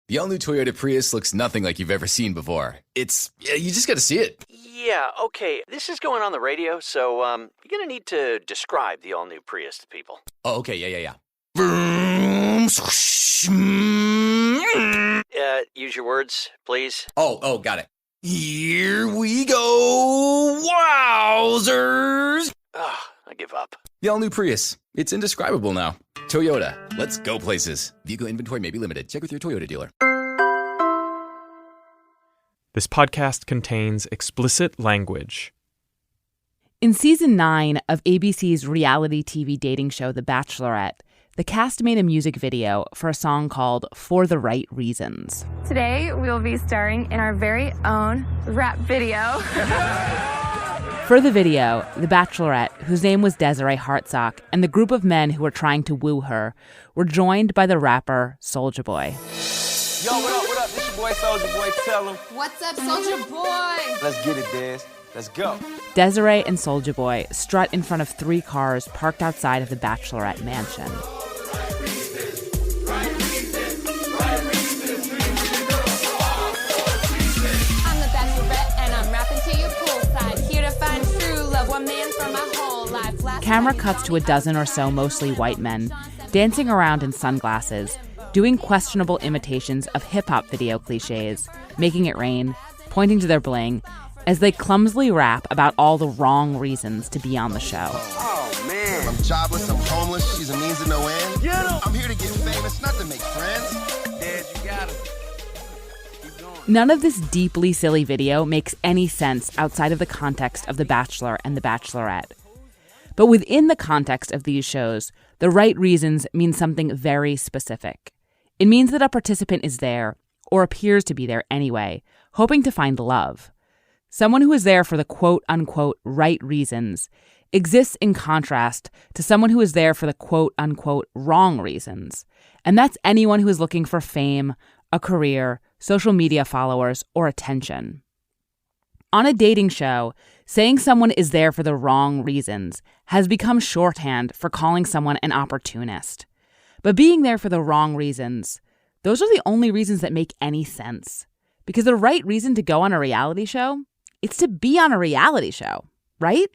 The all-new Toyota Prius looks nothing like you've ever seen before. You just gotta see it. Yeah, okay, this is going on the radio, so, you're gonna need to describe the all-new Prius to people. Oh, okay, yeah. Use your words, please. Oh, got it. Here we go, wowzers! Ugh, I give up. The all-new Prius. It's indescribable now. Toyota. Let's go places. Vehicle inventory may be limited. Check with your Toyota dealer. This podcast contains explicit language. In season 9 of ABC's reality TV dating show The Bachelorette, the cast made a music video for a song called For the Right Reasons. Today, we will be starring in our very own rap video. For the video, the Bachelorette, whose name was Desiree Hartsock, and the group of men who were trying to woo her, were joined by the rapper Soulja Boy. Yo, what up? This your boy Soulja Boy. Tell him. What's up, Soulja Boy? Let's get it, Des. Let's go. Desiree and Soulja Boy strut in front of 3 cars parked outside of the Bachelorette mansion. Camera cuts to a dozen or so mostly white men, dancing around in sunglasses, doing questionable imitations of hip-hop video cliches, making it rain, pointing to their bling, as they clumsily rap about all the wrong reasons to be on the show. Oh, man. I'm jobless, I'm homeless, she's a means to no end. Get him. I'm here to get famous, not to make friends. Des, you got him. Keep going. None of this deeply silly video makes any sense outside of the context of The Bachelor and The Bachelorette. But within the context of these shows, the right reasons mean something very specific. It means that a participant is there, or appears to be there anyway, hoping to find love. Someone who is there for the quote-unquote right reasons exists in contrast to someone who is there for the quote-unquote wrong reasons. And that's anyone who is looking for fame, a career, social media followers, or attention. On a dating show, saying someone is there for the wrong reasons has become shorthand for calling someone an opportunist. But being there for the wrong reasons, those are the only reasons that make any sense. Because the right reason to go on a reality show, it's to be on a reality show, right?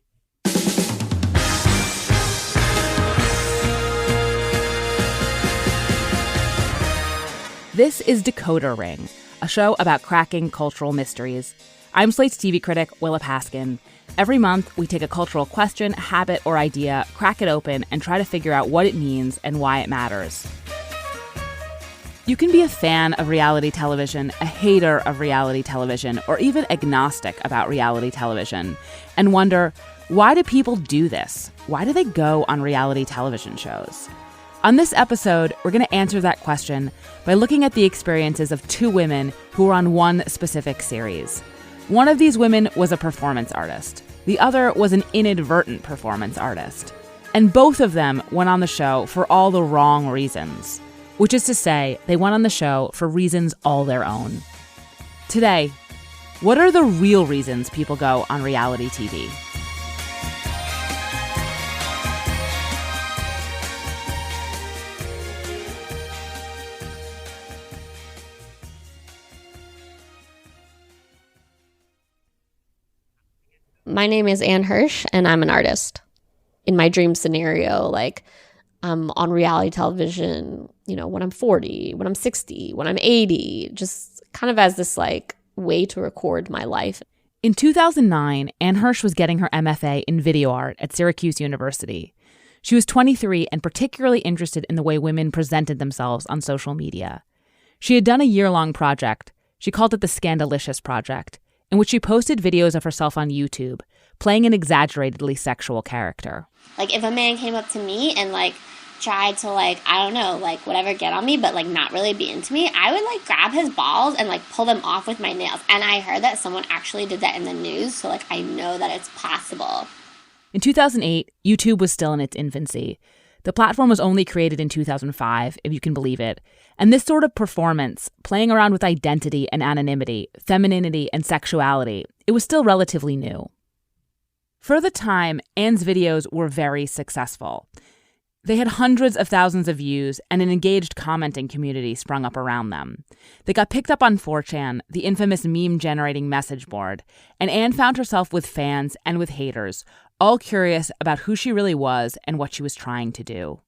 This is Decoder Ring, a show about cracking cultural mysteries. I'm Slate's TV critic, Willa Paskin. Every month, we take a cultural question, habit, or idea, crack it open, and try to figure out what it means and why it matters. You can be a fan of reality television, a hater of reality television, or even agnostic about reality television, and wonder, why do people do this? Why do they go on reality television shows? On this episode, we're going to answer that question by looking at the experiences of 2 women who were on one specific series. One of these women was a performance artist. The other was an inadvertent performance artist. And both of them went on the show for all the wrong reasons. Which is to say, they went on the show for reasons all their own. Today, what are the real reasons people go on reality TV? My name is Anne Hirsch, and I'm an artist. In my dream scenario, I'm on reality television, when I'm 40, when I'm 60, when I'm 80, just kind of as this way to record my life. In 2009, Anne Hirsch was getting her MFA in video art at Syracuse University. She was 23 and particularly interested in the way women presented themselves on social media. She had done a year-long project. She called it the Scandalicious Project, in which she posted videos of herself on YouTube, playing an exaggeratedly sexual character. If a man came up to me and, tried to, whatever, get on me, but, not really be into me, I would, grab his balls and, pull them off with my nails. And I heard that someone actually did that in the news, so, I know that it's possible. In 2008, YouTube was still in its infancy. The platform was only created in 2005, if you can believe it. And this sort of performance, playing around with identity and anonymity, femininity and sexuality, it was still relatively new. For the time, Anne's videos were very successful. They had hundreds of thousands of views, and an engaged commenting community sprung up around them. They got picked up on 4chan, the infamous meme-generating message board, and Anne found herself with fans and with haters, all curious about who she really was and what she was trying to do.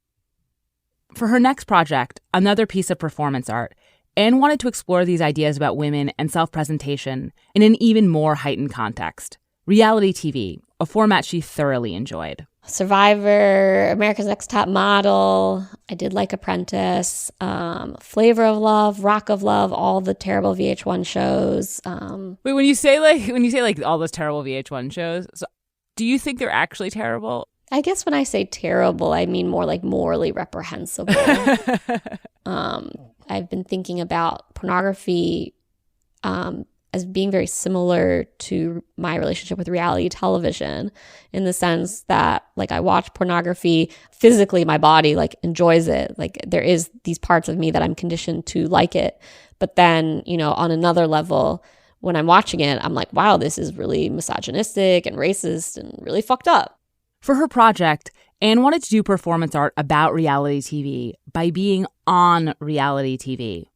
For her next project, another piece of performance art, Anne wanted to explore these ideas about women and self-presentation in an even more heightened context. Reality TV, a format she thoroughly enjoyed. Survivor, America's Next Top Model, I did Like Apprentice, Flavor of Love, Rock of Love, all the terrible VH1 shows. Wait, when you say all those terrible VH1 shows, so do you think they're actually terrible? I guess when I say terrible, I mean more like morally reprehensible. I've been thinking about pornography as being very similar to my relationship with reality television, in the sense that, like, I watch pornography physically, my body like enjoys it. Like, there is these parts of me that I'm conditioned to like it. But then, you know, on another level, when I'm watching it, I'm like, wow, this is really misogynistic and racist and really fucked up. For her project, Anne wanted to do performance art about reality TV by being on reality TV.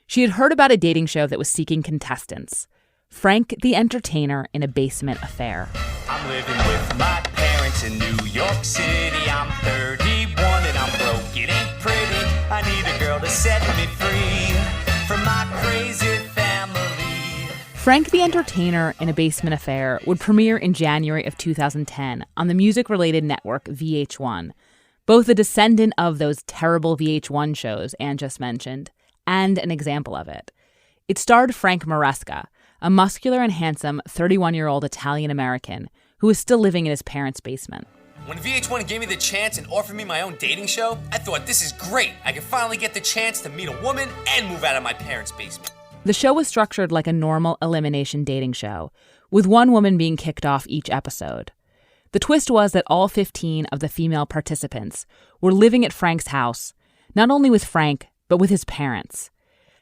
She had heard about a dating show that was seeking contestants. Frank the Entertainer in a Basement Affair. I'm living with my parents in New York City. I'm 31 and I'm broke. It ain't pretty. I need a girl to set me free from my crazy family. Frank the Entertainer in a Basement Affair would premiere in January of 2010 on the music-related network VH1, both a descendant of those terrible VH1 shows Anne just mentioned, and an example of it. It starred Frank Maresca, a muscular and handsome 31-year-old Italian-American who was still living in his parents' basement. When VH1 gave me the chance and offered me my own dating show, I thought, this is great. I can finally get the chance to meet a woman and move out of my parents' basement. The show was structured like a normal elimination dating show, with one woman being kicked off each episode. The twist was that all 15 of the female participants were living at Frank's house, not only with Frank, but with his parents.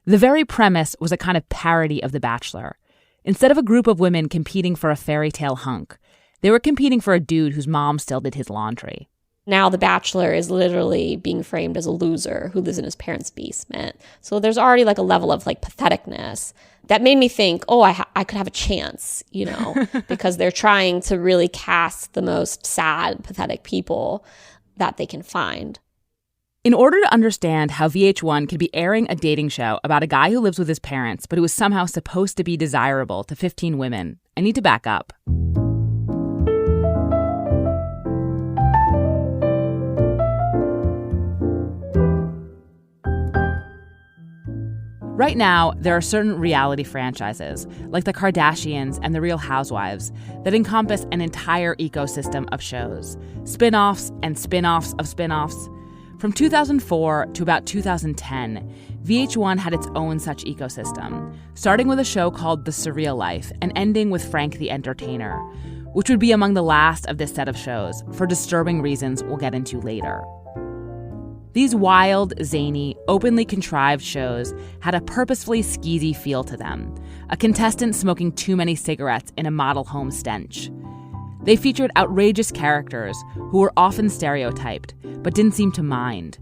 The very premise was a kind of parody of The Bachelor. Instead of a group of women competing for a fairy tale hunk, they were competing for a dude whose mom still did his laundry. Now The Bachelor is literally being framed as a loser who lives in his parents' basement. So there's already like a level of like patheticness that made me think, oh, I could have a chance, you know, because they're trying to really cast the most sad, pathetic people that they can find. In order to understand how VH1 could be airing a dating show about a guy who lives with his parents but who is somehow supposed to be desirable to 15 women, I need to back up. Right now, there are certain reality franchises, like The Kardashians and The Real Housewives, that encompass an entire ecosystem of shows, spin-offs and spin-offs of spin-offs. From 2004 to about 2010, VH1 had its own such ecosystem, starting with a show called The Surreal Life and ending with Frank the Entertainer, which would be among the last of this set of shows for disturbing reasons we'll get into later. These wild, zany, openly contrived shows had a purposefully skeezy feel to them, a contestant smoking too many cigarettes in a model home stench. They featured outrageous characters who were often stereotyped, but didn't seem to mind.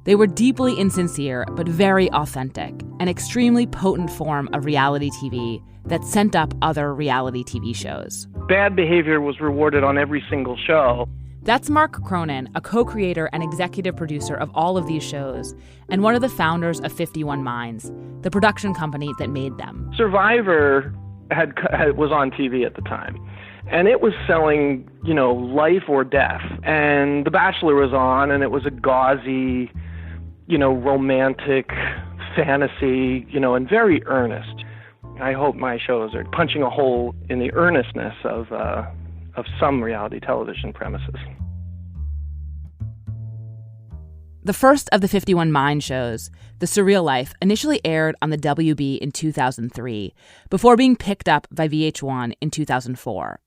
They were deeply insincere, but very authentic, an extremely potent form of reality TV that sent up other reality TV shows. Bad behavior was rewarded on every single show. That's Mark Cronin, a co-creator and executive producer of all of these shows, and one of the founders of 51 Minds, the production company that made them. Survivor was on TV at the time. And it was selling, you know, life or death. And The Bachelor was on, and it was a gauzy, you know, romantic fantasy, you know, and very earnest. I hope my shows are punching a hole in the earnestness of some reality television premises. The first of the 51 Mind shows, The Surreal Life, initially aired on the WB in 2003, before being picked up by VH1 in 2004.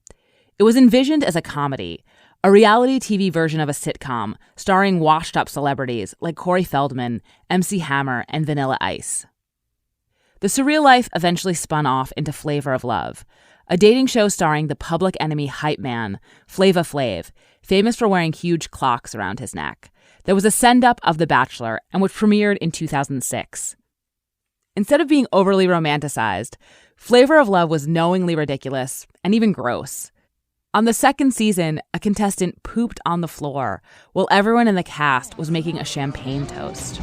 It was envisioned as a comedy, a reality TV version of a sitcom starring washed-up celebrities like Corey Feldman, MC Hammer, and Vanilla Ice. The Surreal Life eventually spun off into Flavor of Love, a dating show starring the Public Enemy hype man, Flava Flav, famous for wearing huge clocks around his neck. There was a send-up of The Bachelor, and which premiered in 2006. Instead of being overly romanticized, Flavor of Love was knowingly ridiculous and even gross. On the second season, a contestant pooped on the floor while everyone in the cast was making a champagne toast.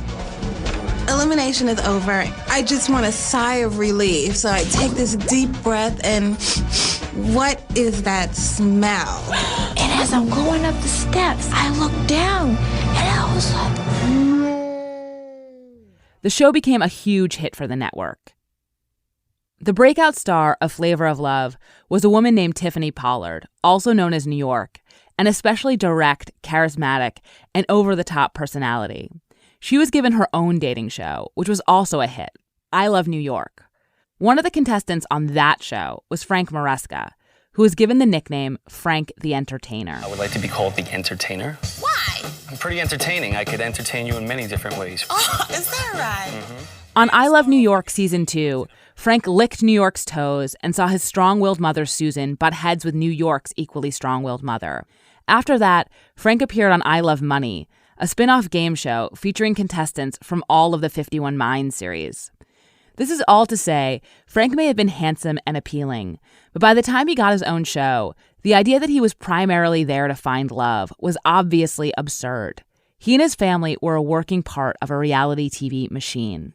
Elimination is over. I just want a sigh of relief. So I take this deep breath and what is that smell? And as I'm going up the steps, I look down and I was like, The show became a huge hit for the network. The breakout star of Flavor of Love was a woman named Tiffany Pollard, also known as New York, an especially direct, charismatic, and over-the-top personality. She was given her own dating show, which was also a hit, I Love New York. One of the contestants on that show was Frank Maresca, who was given the nickname Frank the Entertainer. I would like to be called the Entertainer. why? I'm pretty entertaining. I could entertain you in many different ways. Oh, is that right? On I Love New York Season 2, Frank licked New York's toes and saw his strong-willed mother, Susan, butt heads with New York's equally strong-willed mother. After that, Frank appeared on I Love Money, a spin-off game show featuring contestants from all of the 51 Minds series. This is all to say, Frank may have been handsome and appealing, but by the time he got his own show, the idea that he was primarily there to find love was obviously absurd. He and his family were a working part of a reality TV machine.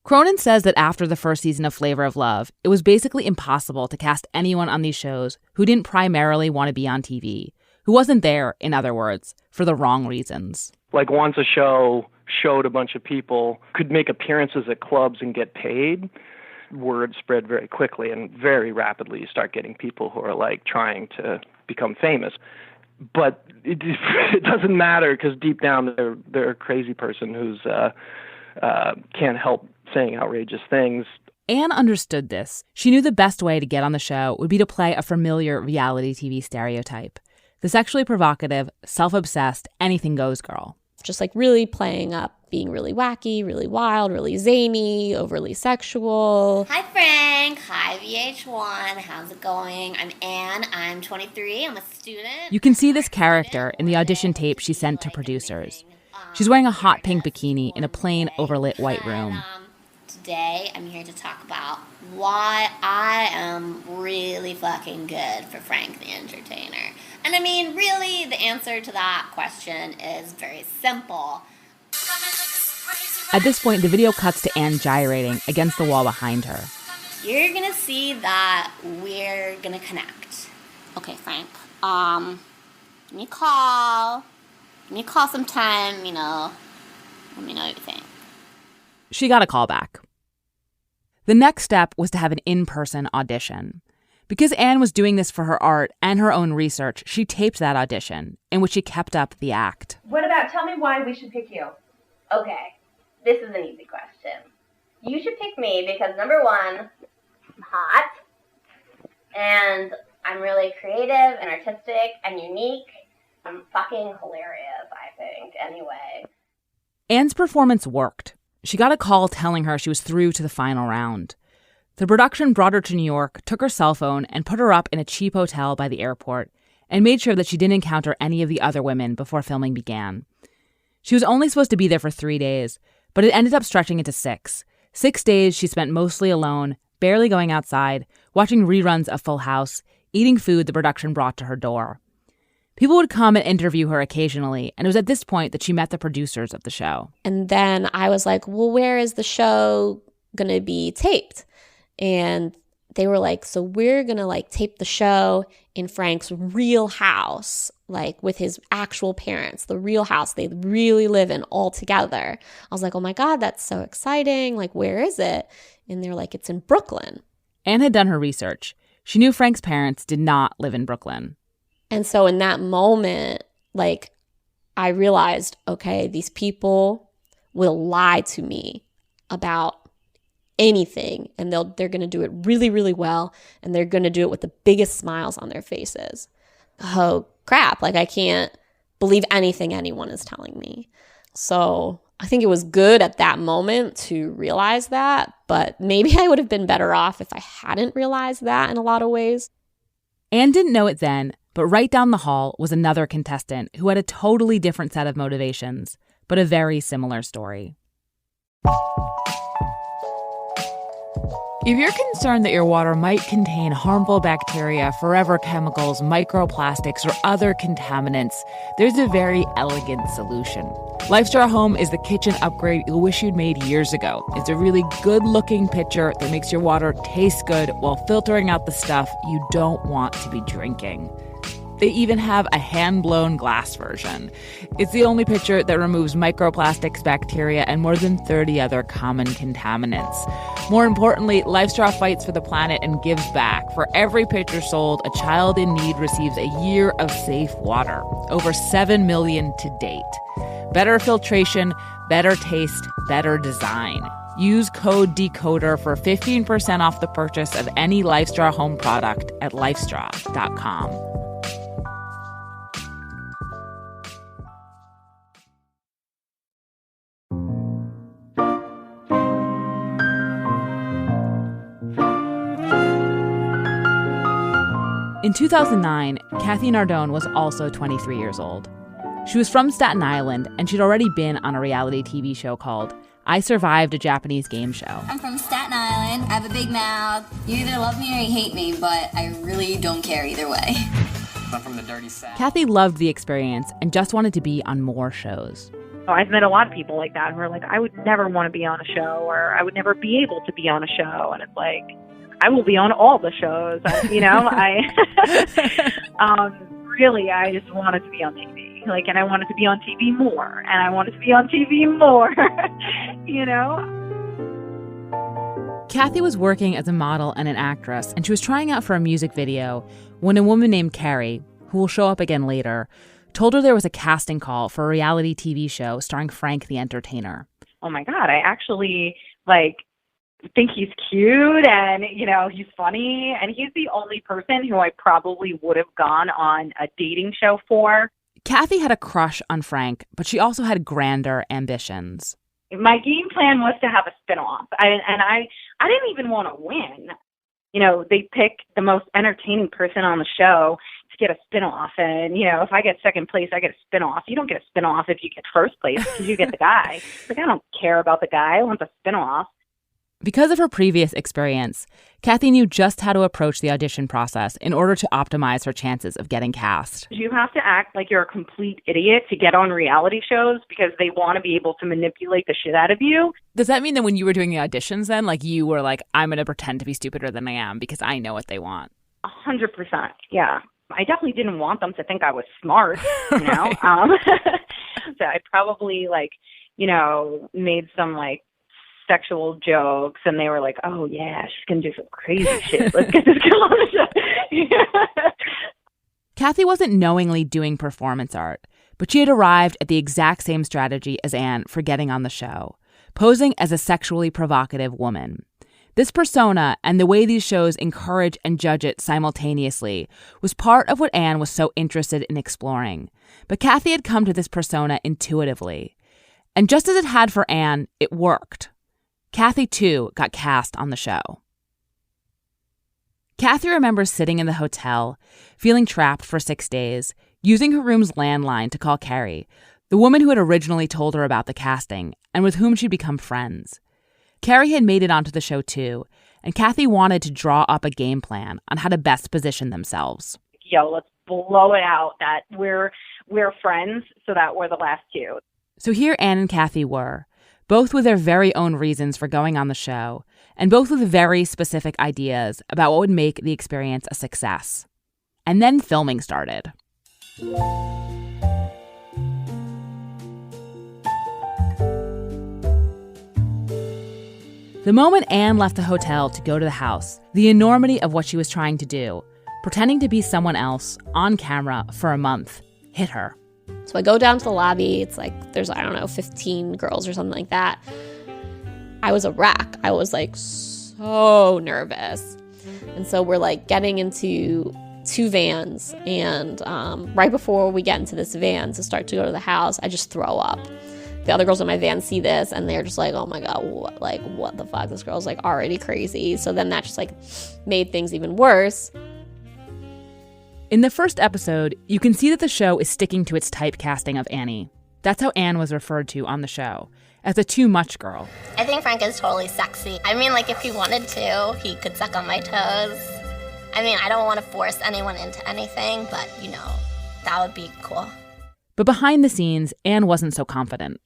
Cronin says that after the first season of Flavor of Love, it was basically impossible to cast anyone on these shows who didn't primarily want to be on TV, who wasn't there, in other words, for the wrong reasons. Like once a show showed a bunch of people could make appearances at clubs and get paid, word spread very quickly, and very rapidly you start getting people who are like trying to become famous. But it doesn't matter because deep down they're a crazy person who's can't help saying outrageous things. Anne understood this. She knew the best way to get on the show would be to play a familiar reality TV stereotype. The sexually provocative, self-obsessed, anything-goes girl. Just like really playing up being really wacky, really wild, really zany, overly sexual. Hi, Frank. Hi, VH1. How's it going? I'm Anne. I'm 23. I'm a student. You can see this character in the audition tape she sent to producers. She's wearing a hot pink bikini in a plain, overlit white room. Today, I'm here to talk about why I am really fucking good for Frank the Entertainer. And I mean, really, the answer to that question is very simple. At this point, the video cuts to Anne gyrating against the wall behind her. You're gonna see that we're gonna connect. Okay, Frank. Give me a call. Give me a call sometime, let me know what you think. She got a call back. The next step was to have an in-person audition. Because Anne was doing this for her art and her own research, she taped that audition, in which she kept up the act. What about, tell me why we should pick you? Okay, this is an easy question. You should pick me because, number one, I'm hot, and I'm really creative and artistic and unique. I'm fucking hilarious, I think, anyway. Anne's performance worked. She got a call telling her she was through to the final round. The production brought her to New York, took her cell phone, and put her up in a cheap hotel by the airport, and made sure that she didn't encounter any of the other women before filming began. She was only supposed to be there for 3 days, but it ended up stretching into 6. 6 days she spent mostly alone, barely going outside, watching reruns of Full House, eating food the production brought to her door. People would come and interview her occasionally, and it was at this point that she met the producers of the show. And then I was like, well, where is the show going to be taped? And they were like, so we're going to like tape the show in Frank's real house, like with his actual parents, the real house they really live in all together. I was like, oh my God, that's so exciting. Like, where is it? And they're like, it's in Brooklyn. Anne had done her research. She knew Frank's parents did not live in Brooklyn. And so in that moment, like, I realized, okay, these people will lie to me about anything, and they're going to do it really, really well, and they're going to do it with the biggest smiles on their faces. Oh, crap. Like, I can't believe anything anyone is telling me. So I think it was good at that moment to realize that, but maybe I would have been better off if I hadn't realized that in a lot of ways. Anne didn't know it then, but right down the hall was another contestant who had a totally different set of motivations, but a very similar story. If you're concerned that your water might contain harmful bacteria, forever chemicals, microplastics, or other contaminants, there's a very elegant solution. LifeStraw Home is the kitchen upgrade you'll wish you'd made years ago. It's a really good-looking pitcher that makes your water taste good while filtering out the stuff you don't want to be drinking. They even have a hand-blown glass version. It's the only pitcher that removes microplastics, bacteria, and more than 30 other common contaminants. More importantly, LifeStraw fights for the planet and gives back. For every pitcher sold, a child in need receives a year of safe water. Over 7 million to date. Better filtration, better taste, better design. Use code DECODER for 15% off the purchase of any LifeStraw Home product at lifestraw.com. In 2009, Cathy Nardone was also 23 years old. She was from Staten Island, and she'd already been on a reality TV show called I Survived a Japanese Game Show. I'm from Staten Island. I have a big mouth. You either love me or you hate me, but I really don't care either way. I'm from the dirty South. Cathy loved the experience and just wanted to be on more shows. I've met a lot of people like that who are like, I would never want to be on a show, or I would never be able to be on a show. And it's like, I will be on all the shows, you know. Really, I just wanted to be on TV, and I wanted to be on TV more, and I wanted to be on TV more, you know. Cathy was working as a model and an actress, and she was trying out for a music video when a woman named Carrie, who will show up again later, told her there was a casting call for a reality TV show starring Frank the Entertainer. Oh my God, I actually, think he's cute and, he's funny. And he's the only person who I probably would have gone on a dating show for. Cathy had a crush on Frank, but she also had grander ambitions. My game plan was to have a spinoff. I didn't even want to win. They pick the most entertaining person on the show to get a spinoff. And, if I get second place, I get a spinoff. You don't get a spinoff if you get first place because you get the guy. I don't care about the guy. I want the spinoff. Because of her previous experience, Cathy knew just how to approach the audition process in order to optimize her chances of getting cast. You have to act like you're a complete idiot to get on reality shows because they want to be able to manipulate the shit out of you. Does that mean that when you were doing the auditions then, you were like, I'm going to pretend to be stupider than I am because I know what they want? 100%, yeah. I definitely didn't want them to think I was smart, So I probably, made some, sexual jokes, and they were like, oh yeah, she's gonna do some crazy shit, let's get this girl on the show. Cathy wasn't knowingly doing performance art, but she had arrived at the exact same strategy as Anne for getting on the show, posing as a sexually provocative woman. This persona and the way these shows encourage and judge it simultaneously was part of what Anne was so interested in exploring, but Cathy had come to this persona intuitively. And just as it had for Anne, it worked. Cathy, too, got cast on the show. Cathy remembers sitting in the hotel, feeling trapped for 6 days, using her room's landline to call Carrie, the woman who had originally told her about the casting and with whom she'd become friends. Carrie had made it onto the show, too, and Cathy wanted to draw up a game plan on how to best position themselves. Let's blow it out that we're friends so that we're the last two. So here Anne and Cathy were, both with their very own reasons for going on the show, and both with very specific ideas about what would make the experience a success. And then filming started. The moment Anne left the hotel to go to the house, the enormity of what she was trying to do, pretending to be someone else on camera for a month, hit her. So I go down to the lobby. It's there's, 15 girls or something like that. I was a wreck. I was so nervous. And so we're getting into 2 vans. And right before we get into this van to start to go to the house, I just throw up. The other girls in my van see this and they're just like, oh my God, what the fuck? This girl's like already crazy. So then that just like made things even worse. In the first episode, you can see that the show is sticking to its typecasting of Annie. That's how Anne was referred to on the show, as a too much girl. I think Frank is totally sexy. I mean, like, if he wanted to, he could suck on my toes. I mean, I don't want to force anyone into anything, but, you know, that would be cool. But behind the scenes, Anne wasn't so confident.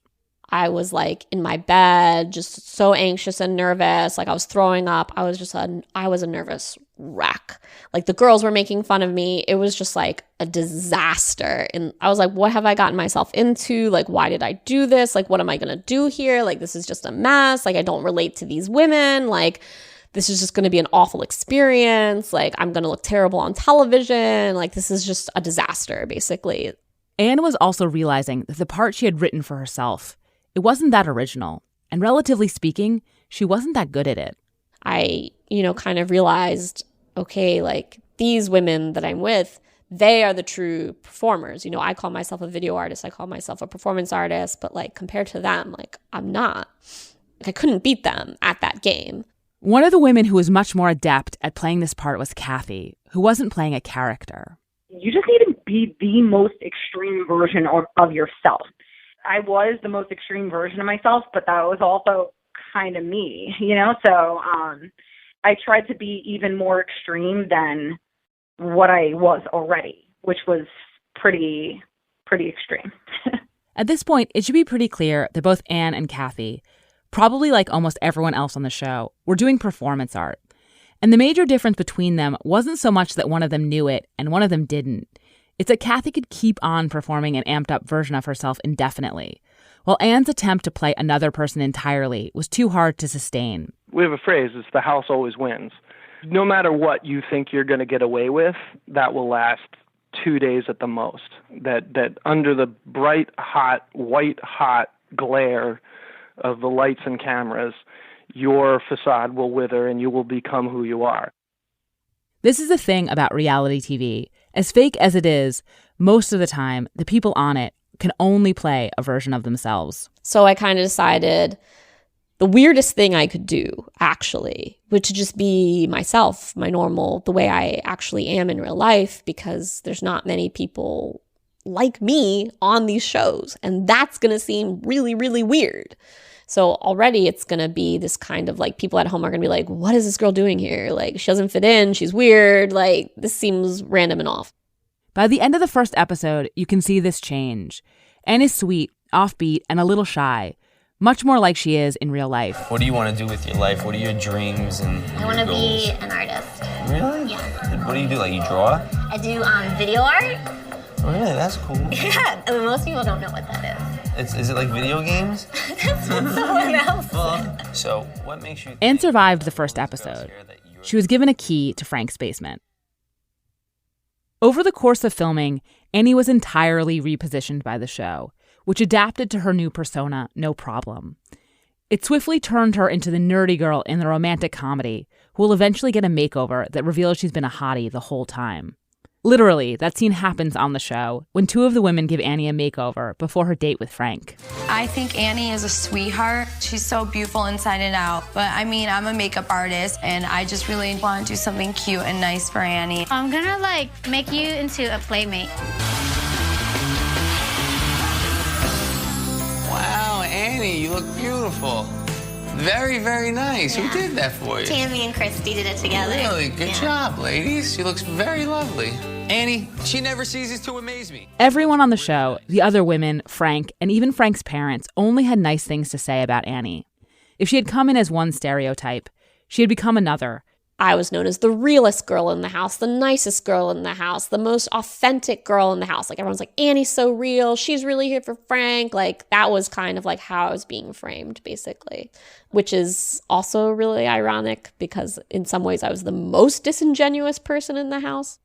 I was like in my bed, just so anxious and nervous. Like I was throwing up. I was a nervous wreck. Like the girls were making fun of me. It was just like a disaster. And I was like, what have I gotten myself into? Like, why did I do this? Like, what am I going to do here? Like, this is just a mess. Like, I don't relate to these women. Like, this is just going to be an awful experience. Like, I'm going to look terrible on television. Like, this is just a disaster, basically. Anne was also realizing that the part she had written for herself, it wasn't that original, and relatively speaking, she wasn't that good at it. I, kind of realized, okay, like these women that I'm with, they are the true performers. I call myself a video artist, I call myself a performance artist, but like compared to them, like I'm not. Like, I couldn't beat them at that game. One of the women who was much more adept at playing this part was Cathy, who wasn't playing a character. You just need to be the most extreme version of yourself. I was the most extreme version of myself, but that was also kind of me, So I tried to be even more extreme than what I was already, which was pretty extreme. At this point, it should be pretty clear that both Anne and Cathy, probably like almost everyone else on the show, were doing performance art. And the major difference between them wasn't so much that one of them knew it and one of them didn't. It's that Cathy could keep on performing an amped-up version of herself indefinitely, while Anne's attempt to play another person entirely was too hard to sustain. We have a phrase, it's the house always wins. No matter what you think you're going to get away with, that will last 2 days at the most. That under the bright, hot, white-hot glare of the lights and cameras, your facade will wither and you will become who you are. This is the thing about reality TV. As fake as it is, most of the time, the people on it can only play a version of themselves. So I kind of decided the weirdest thing I could do, actually, would to just be myself, my normal, the way I actually am in real life, because there's not many people like me on these shows. And that's going to seem really, really weird. So already it's going to be this kind of like people at home are going to be like, what is this girl doing here? Like, she doesn't fit in. She's weird. Like, this seems random and off. By the end of the first episode, you can see this change. Anne is sweet, offbeat, and a little shy, much more like she is in real life. What do you want to do with your life? What are your dreams and I want to be an artist. Really? Yeah. What do you do? Like, you draw? I do video art. Really? That's cool. Yeah, I mean, most people don't know what that is. Is it like video games? That's what someone else said. So, what makes you... Anne survived the first episode. She was given a key to Frank's basement. Over the course of filming, Annie was entirely repositioned by the show, which adapted to her new persona no problem. It swiftly turned her into the nerdy girl in the romantic comedy who will eventually get a makeover that reveals she's been a hottie the whole time. Literally, that scene happens on the show when two of the women give Annie a makeover before her date with Frank. I think Annie is a sweetheart. She's so beautiful inside and out. But I mean, I'm a makeup artist and I just really want to do something cute and nice for Annie. I'm gonna make you into a playmate. Wow, Annie, you look beautiful. Very, very nice. Yeah. Who did that for you? Tammy and Christy did it together. Really? Good job, ladies. She looks very lovely. Annie, she never ceases to amaze me. Everyone on the show, the other women, Frank, and even Frank's parents, only had nice things to say about Annie. If she had come in as one stereotype, she had become another. I was known as the realest girl in the house, the nicest girl in the house, the most authentic girl in the house. Like, everyone's like, Annie's so real. She's really here for Frank. Like, that was kind of like how I was being framed, basically, which is also really ironic because in some ways I was the most disingenuous person in the house.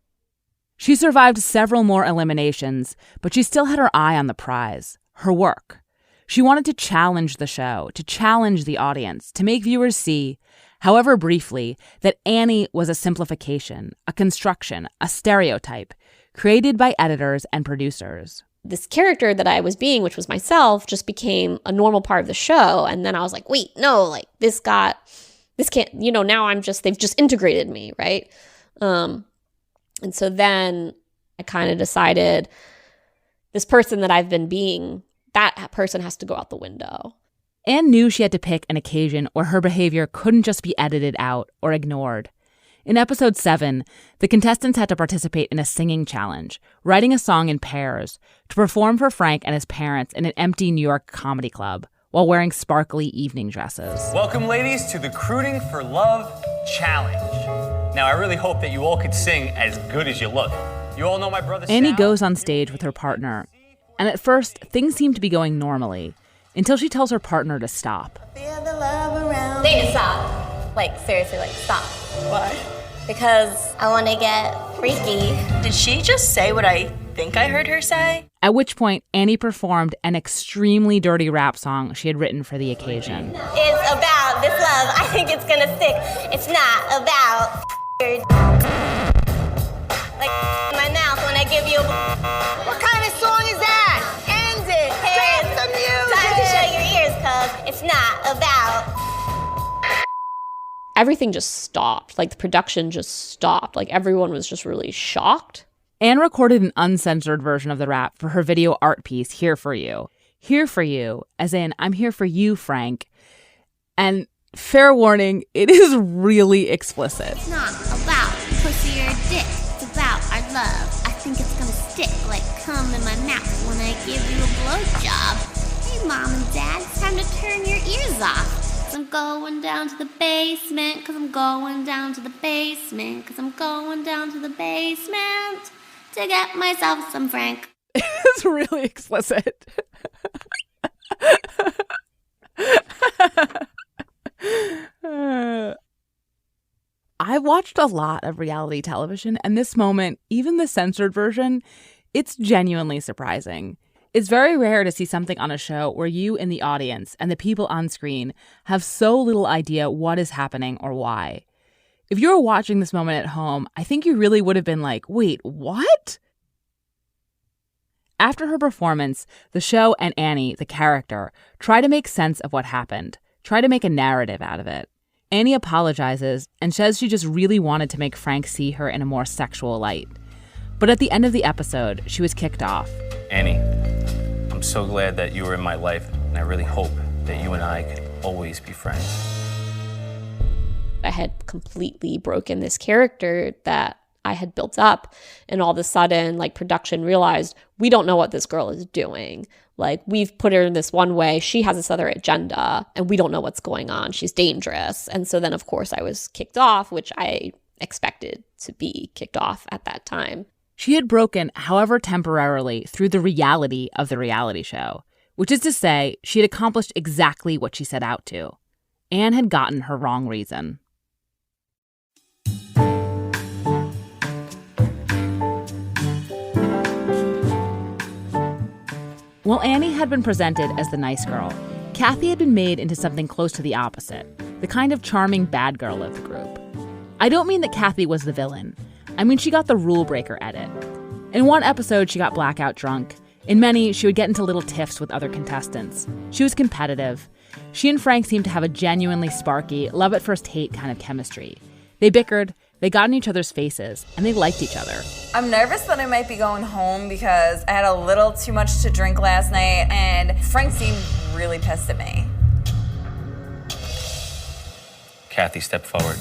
She survived several more eliminations, but she still had her eye on the prize, her work. She wanted to challenge the show, to challenge the audience, to make viewers see, however briefly, that Annie was a simplification, a construction, a stereotype, created by editors and producers. this character that I was being, which was myself, just became a normal part of the show. And then I was like, wait, no, like this can't, now they've just integrated me, right? And so then I kind of decided this person that I've been being, that person has to go out the window. Anne knew she had to pick an occasion where her behavior couldn't just be edited out or ignored. In episode 7, the contestants had to participate in a singing challenge, writing a song in pairs, to perform for Frank and his parents in an empty New York comedy club while wearing sparkly evening dresses. Welcome, ladies, to the Crooning for Love Challenge. Now, I really hope that you all could sing as good as you look. You all know my brother Annie Sal? goes on stage with her partner, and at first, things seem to be going normally, until she tells her partner to stop. They need to stop. Like, seriously, like, stop. Why? Because I want to get freaky. Did she just say what I think I heard her say? At which point, Annie performed an extremely dirty rap song she had written for the occasion. It's about this love. I think it's going to stick. It's not about like my mouth when I give you What kind of song is that? End it. Stop the music. Time to shut your ears, cuz it's not about. Everything just stopped. Like the production just stopped. Like everyone was just really shocked. Anne recorded an uncensored version of the rap for her video art piece, Here For You. Here for you, as in, I'm here for you, Frank. And fair warning, it is really explicit. It's not about pussy or dick. It's about our love. I think it's gonna stick like cum in my mouth when I give you a blowjob. Hey, Mom and Dad, it's time to turn your ears off. I'm going down to the basement, cause I'm going down to the basement, cause I'm going down to the basement to get myself some Frank. It's really explicit. I've watched a lot of reality television, and this moment, even the censored version, it's genuinely surprising. It's very rare to see something on a show where you in the audience and the people on screen have so little idea what is happening or why. If you were watching this moment at home, I think you really would have been like, wait, what? After her performance, the show and Annie, the character, try to make sense of what happened, try to make a narrative out of it. Annie apologizes and says she just really wanted to make Frank see her in a more sexual light. But at the end of the episode, she was kicked off. Annie, I'm so glad that you were in my life, and I really hope that you and I can always be friends. I had completely broken this character that I had built up, and all of a sudden, like, production realized, we don't know what this girl is doing. Like, we've put her in this one way, she has this other agenda, and we don't know what's going on. She's dangerous. And so then, of course, I was kicked off, which I expected to be kicked off at that time. She had broken, however temporarily, through the reality of the reality show, which is to say, she had accomplished exactly what she set out to. Anne had gotten her wrong reason. While Annie had been presented as the nice girl, Cathy had been made into something close to the opposite, the kind of charming bad girl of the group. I don't mean that Cathy was the villain. I mean, she got the rule breaker edit. In one episode, she got blackout drunk. In many, she would get into little tiffs with other contestants. She was competitive. She and Frank seemed to have a genuinely sparky, love-at-first-hate kind of chemistry. They bickered, they got in each other's faces, and they liked each other. I'm nervous that I might be going home because I had a little too much to drink last night, and Frank seemed really pissed at me. Cathy, step forward.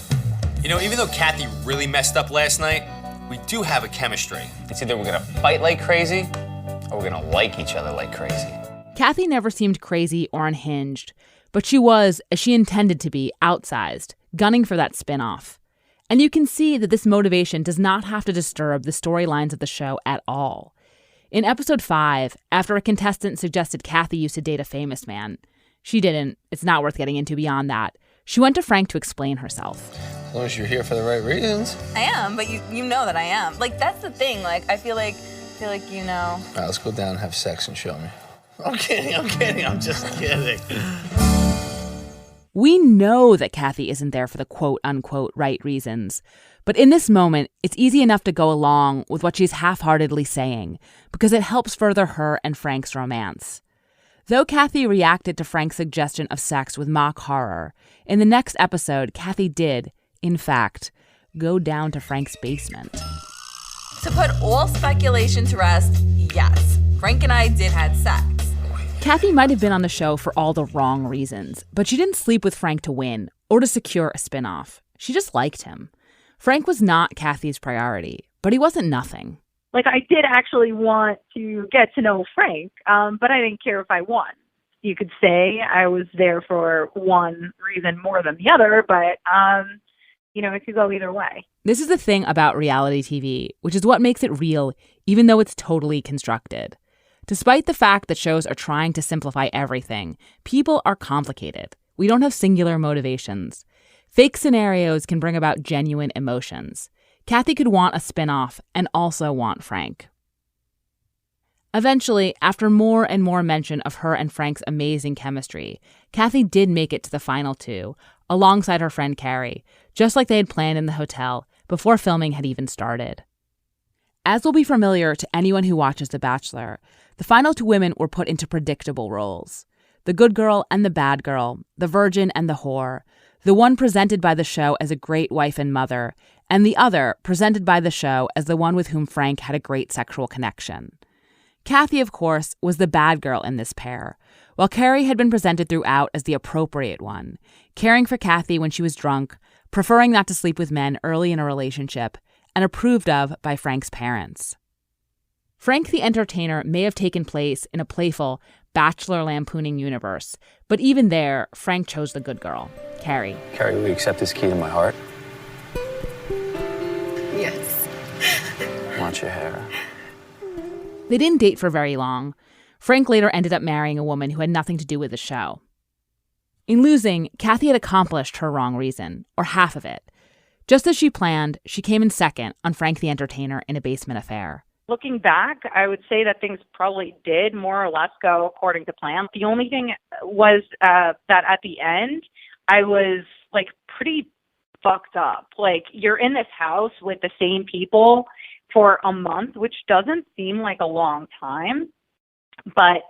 You know, even though Cathy really messed up last night, we do have a chemistry. It's either we're gonna fight like crazy, or we're gonna like each other like crazy. Cathy never seemed crazy or unhinged, but she was, as she intended to be, outsized, gunning for that spin-off. And you can see that this motivation does not have to disturb the storylines of the show at all. In episode 5, after a contestant suggested Cathy used to date a famous man, she didn't. It's not worth getting into beyond that. She went to Frank to explain herself. As long as you're here for the right reasons. I am, but you know that I am. Like, that's the thing. Like, I feel like you know. All right, let's go down and have sex and show me. I'm kidding, I'm just kidding. We know that Cathy isn't there for the quote-unquote right reasons. But in this moment, it's easy enough to go along with what she's half-heartedly saying because it helps further her and Frank's romance. Though Cathy reacted to Frank's suggestion of sex with mock horror, in the next episode, Cathy did, in fact, go down to Frank's basement. To put all speculation to rest, yes, Frank and I did have sex. Cathy might have been on the show for all the wrong reasons, but she didn't sleep with Frank to win or to secure a spinoff. She just liked him. Frank was not Cathy's priority, but he wasn't nothing. Like, I did actually want to get to know Frank, but I didn't care if I won. You could say I was there for one reason more than the other, but, it could go either way. This is the thing about reality TV, which is what makes it real, even though it's totally constructed. Despite the fact that shows are trying to simplify everything, people are complicated. We don't have singular motivations. Fake scenarios can bring about genuine emotions. Cathy could want a spinoff and also want Frank. Eventually, after more and more mention of her and Frank's amazing chemistry, Cathy did make it to the final two, alongside her friend Carrie, just like they had planned in the hotel before filming had even started. As will be familiar to anyone who watches The Bachelor, the final two women were put into predictable roles. The good girl and the bad girl, the virgin and the whore, the one presented by the show as a great wife and mother, and the other presented by the show as the one with whom Frank had a great sexual connection. Cathy, of course, was the bad girl in this pair, while Carrie had been presented throughout as the appropriate one, caring for Cathy when she was drunk, preferring not to sleep with men early in a relationship, and approved of by Frank's parents. Frank the Entertainer may have taken place in a playful Bachelor lampooning universe, but even there, Frank chose the good girl, Carrie. Carrie, will you accept this key to my heart? Yes. I want your hair. They didn't date for very long. Frank later ended up marrying a woman who had nothing to do with the show. In losing, Cathy had accomplished her wrong reason, or half of it. Just as she planned, she came in second on Frank the Entertainer in a basement affair. Looking back, I would say that things probably did more or less go according to plan. The only thing was that at the end, I was pretty fucked up. You're in this house with the same people for a month, which doesn't seem like a long time, but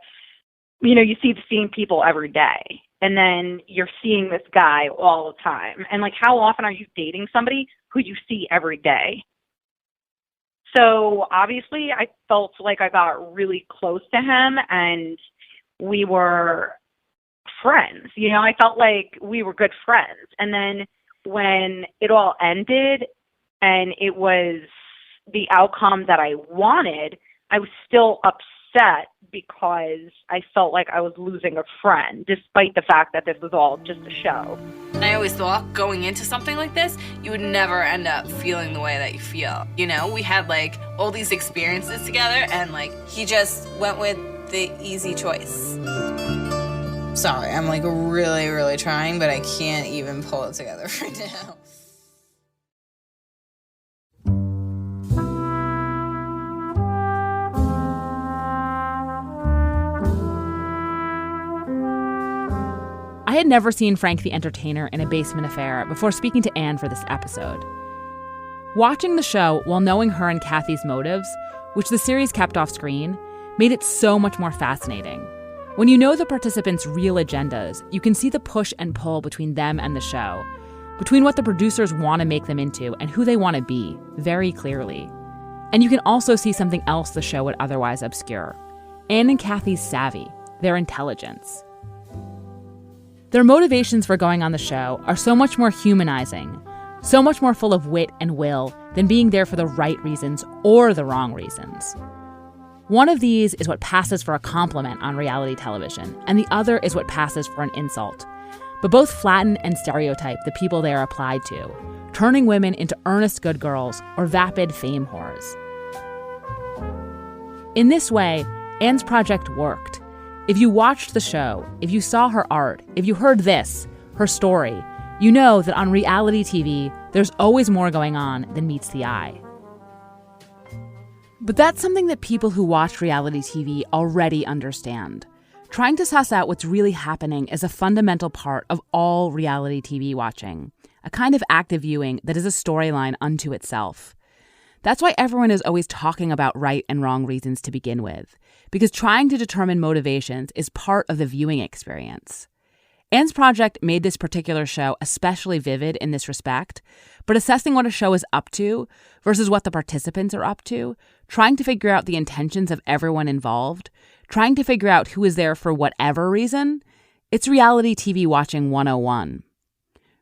you see the same people every day, and then you're seeing this guy all the time. And how often are you dating somebody who you see every day? So obviously I felt like I got really close to him and we were friends. I felt like we were good friends. And then when it all ended and it was the outcome that I wanted, I was still upset because I felt like I was losing a friend, despite the fact that this was all just a show. And I always thought going into something like this, you would never end up feeling the way that you feel. We had all these experiences together and he just went with the easy choice. Sorry, I'm really, really trying, but I can't even pull it together right now. I had never seen Frank the Entertainer in a basement affair before speaking to Anne for this episode. Watching the show while knowing her and Cathy's motives, which the series kept off screen, made it so much more fascinating. When you know the participants' real agendas, you can see the push and pull between them and the show, between what the producers want to make them into and who they want to be, very clearly. And you can also see something else the show would otherwise obscure. Anne and Cathy's savvy, their intelligence. Their motivations for going on the show are so much more humanizing, so much more full of wit and will than being there for the right reasons or the wrong reasons. One of these is what passes for a compliment on reality television, and the other is what passes for an insult. But both flatten and stereotype the people they are applied to, turning women into earnest good girls or vapid fame whores. In this way, Anne's project worked. If you watched the show, if you saw her art, if you heard this, her story, you know that on reality TV, there's always more going on than meets the eye. But that's something that people who watch reality TV already understand. trying to suss out what's really happening is a fundamental part of all reality TV watching, a kind of active viewing that is a storyline unto itself. That's why everyone is always talking about right and wrong reasons to begin with, because trying to determine motivations is part of the viewing experience. Anne's project made this particular show especially vivid in this respect, but assessing what a show is up to versus what the participants are up to, trying to figure out the intentions of everyone involved, trying to figure out who is there for whatever reason, it's reality TV watching 101.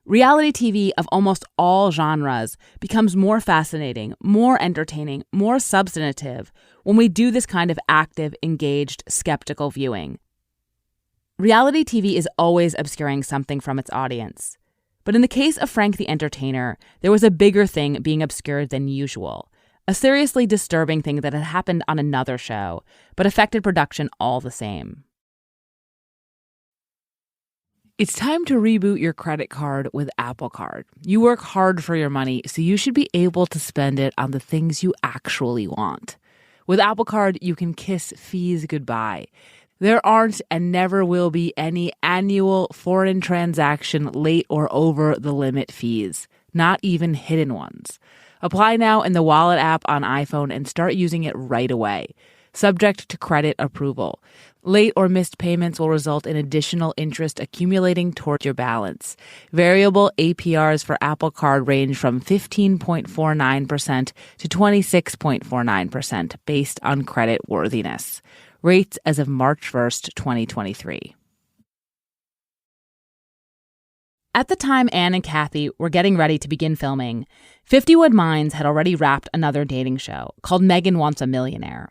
Reality TV of almost all genres becomes more fascinating, more entertaining, more substantive when we do this kind of active, engaged, skeptical viewing. Reality TV is always obscuring something from its audience. But in the case of Frank the Entertainer, there was a bigger thing being obscured than usual, a seriously disturbing thing that had happened on another show, but affected production all the same. It's time to reboot your credit card with Apple Card. You work hard for your money, so you should be able to spend it on the things you actually want. With Apple Card, you can kiss fees goodbye. There aren't and never will be any annual foreign transaction late or over the limit fees, not even hidden ones. Apply now in the Wallet app on iPhone and start using it right away. Subject to credit approval. Late or missed payments will result in additional interest accumulating toward your balance. Variable APRs for Apple Card range from 15.49% to 26.49% based on credit worthiness. Rates as of March 1st, 2023. At the time Anne and Cathy were getting ready to begin filming, 51 Minds had already wrapped another dating show called Megan Wants a Millionaire.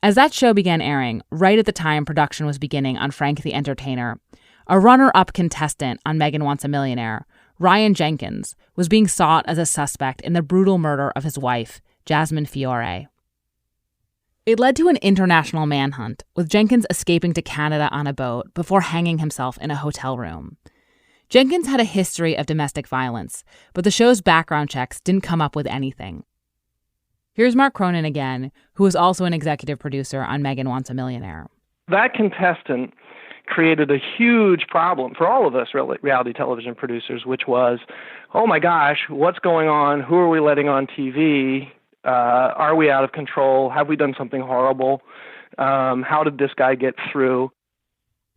As that show began airing, right at the time production was beginning on Frank the Entertainer, a runner-up contestant on Megan Wants a Millionaire, Ryan Jenkins, was being sought as a suspect in the brutal murder of his wife, Jasmine Fiore. It led to an international manhunt, with Jenkins escaping to Canada on a boat before hanging himself in a hotel room. Jenkins had a history of domestic violence, but the show's background checks didn't come up with anything. Here's Mark Cronin again, who was also an executive producer on Megan Wants a Millionaire. That contestant created a huge problem for all of us reality television producers, which was, oh my gosh, what's going on? Who are we letting on TV? Are we out of control? Have we done something horrible? How did this guy get through?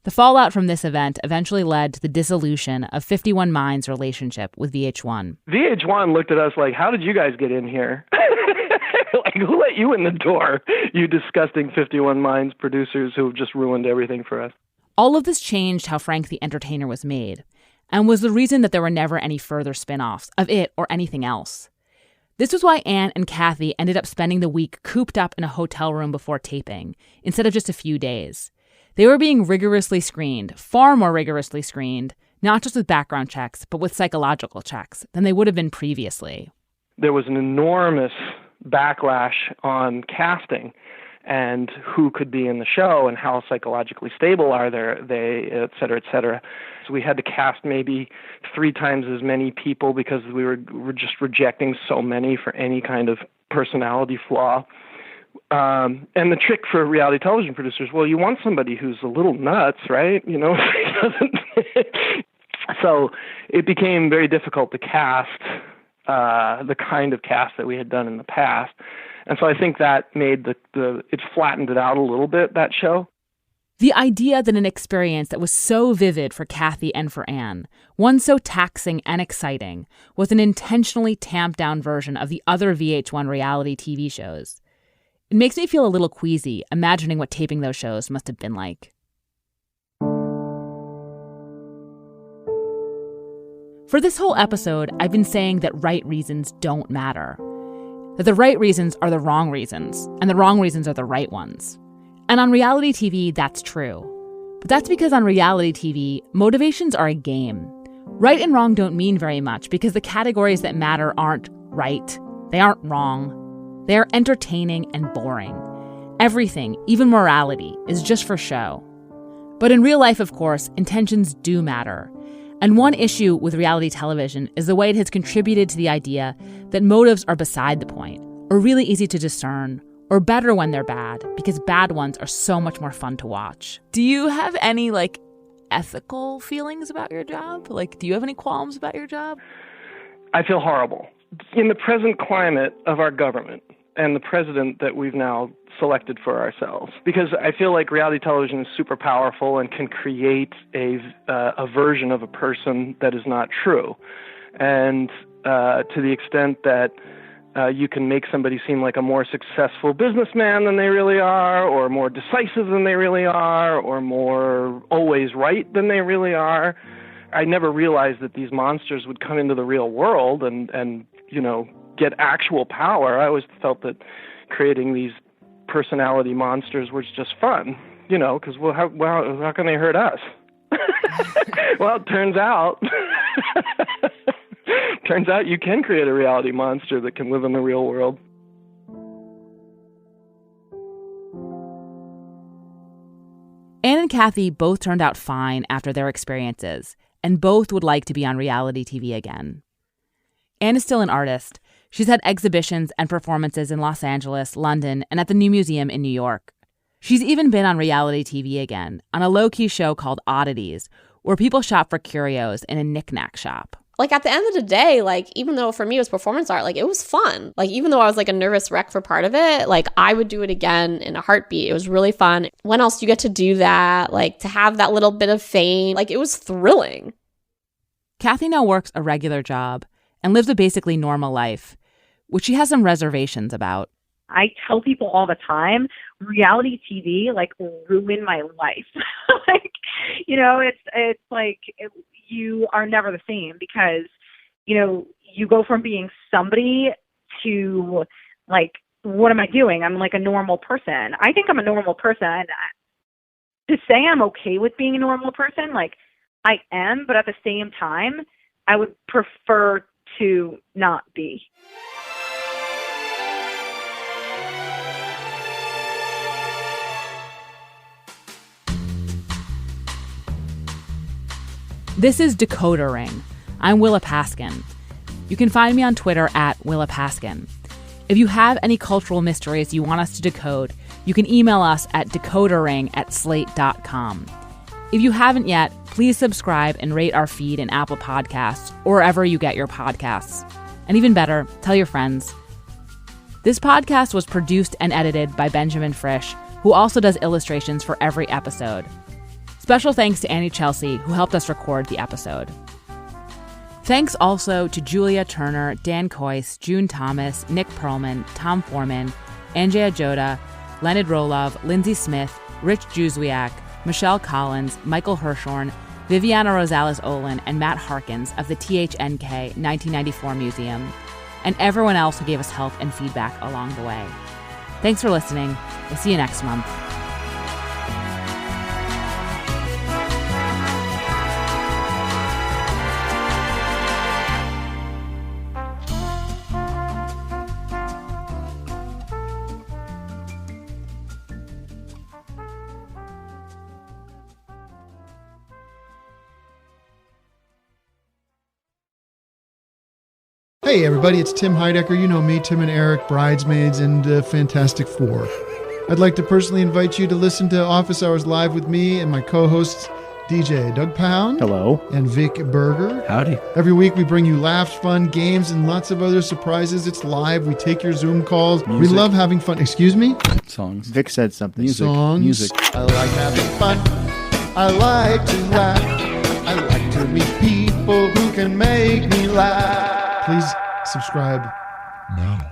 The fallout from this event eventually led to the dissolution of 51 Minds' relationship with VH1. VH1 looked at us like, how did you guys get in here? Like, who let you in the door, you disgusting 51 Minds producers who have just ruined everything for us? All of this changed how Frank the Entertainer was made, and was the reason that there were never any further spin-offs of it or anything else. This was why Anne and Cathy ended up spending the week cooped up in a hotel room before taping, instead of just a few days. They were being rigorously screened, far more rigorously screened, not just with background checks, but with psychological checks than they would have been previously. There was an enormous backlash on casting and who could be in the show and how psychologically stable are they, et cetera, et cetera. So we had to cast maybe 3 times as many people because we were just rejecting so many for any kind of personality flaw. And the trick for reality television producers, well, you want somebody who's a little nuts, right? You know, so it became very difficult to cast the kind of cast that we had done in the past. And so I think that made it flattened it out a little bit, that show. The idea that an experience that was so vivid for Cathy and for Anne, one so taxing and exciting, was an intentionally tamped down version of the other VH1 reality TV shows. It makes me feel a little queasy imagining what taping those shows must have been like. For this whole episode, I've been saying that right reasons don't matter. That the right reasons are the wrong reasons, and the wrong reasons are the right ones. And on reality TV, that's true. But that's because on reality TV, motivations are a game. Right and wrong don't mean very much because the categories that matter aren't right. They aren't wrong. They are entertaining and boring. Everything, even morality, is just for show. But in real life, of course, intentions do matter. And one issue with reality television is the way it has contributed to the idea that motives are beside the point, or really easy to discern, or better when they're bad, because bad ones are so much more fun to watch. Do you have any, like, ethical feelings about your job? Like, do you have any qualms about your job? I feel horrible. In the present climate of our government and the president that we've now selected for ourselves, because I feel like reality television is super powerful and can create a version of a person that is not true. And to the extent that you can make somebody seem like a more successful businessman than they really are, or more decisive than they really are, or more always right than they really are. I never realized that these monsters would come into the real world and you know, get actual power. I always felt that creating these personality monsters was just fun, you know, because how can they hurt us? Well, it turns out you can create a reality monster that can live in the real world. Anne and Cathy both turned out fine after their experiences, and both would like to be on reality TV again. Anne is still an artist. She's had exhibitions and performances in Los Angeles, London, and at the New Museum in New York. She's even been on reality TV again, on a low-key show called Oddities, where people shop for curios in a knick-knack shop. Like, at the end of the day, like, even though for me it was performance art, like, it was fun. Like, even though I was, like, a nervous wreck for part of it, like, I would do it again in a heartbeat. It was really fun. When else do you get to do that? Like, to have that little bit of fame, like, it was thrilling. Cathy now works a regular job and lives a basically normal life, which she has some reservations about. I tell people all the time, reality TV, like, ruined my life. Like, you know, it's like... you are never the same because, you know, you go from being somebody to, like, what am I doing? I'm like a normal person. I think I'm a normal person. To say I'm okay with being a normal person, like, I am, but at the same time, I would prefer to not be. This is Decoder Ring. I'm Willa Paskin. You can find me on Twitter at Willa Paskin. If you have any cultural mysteries you want us to decode, you can email us at decoderring@slate.com. If you haven't yet, please subscribe and rate our feed in Apple Podcasts or wherever you get your podcasts. And even better, tell your friends. This podcast was produced and edited by Benjamin Frisch, who also does illustrations for every episode. Special thanks to Annie Chelsea, who helped us record the episode. Thanks also to Julia Turner, Dan Coyce, June Thomas, Nick Perlman, Tom Foreman, Anjaya Joda, Leonard Rolov, Lindsay Smith, Rich Juzwiak, Michelle Collins, Michael Hirschhorn, Viviana Rosales-Olin, and Matt Harkins of the THNK 1994 Museum, and everyone else who gave us help and feedback along the way. Thanks for listening. We'll see you next month. Hey everybody, it's Tim Heidecker. You know me, Tim and Eric, Bridesmaids, and Fantastic Four. I'd like to personally invite you to listen to Office Hours Live with me and my co-hosts, DJ Doug Pound. Hello. And Vic Berger. Howdy. Every week we bring you laughs, fun, games, and lots of other surprises. It's live. We take your Zoom calls. Music. We love having fun. Excuse me? Songs. Vic said something. Music. Songs. Music. I like having fun. I like to laugh. I like to meet people who can make me laugh. Please subscribe now.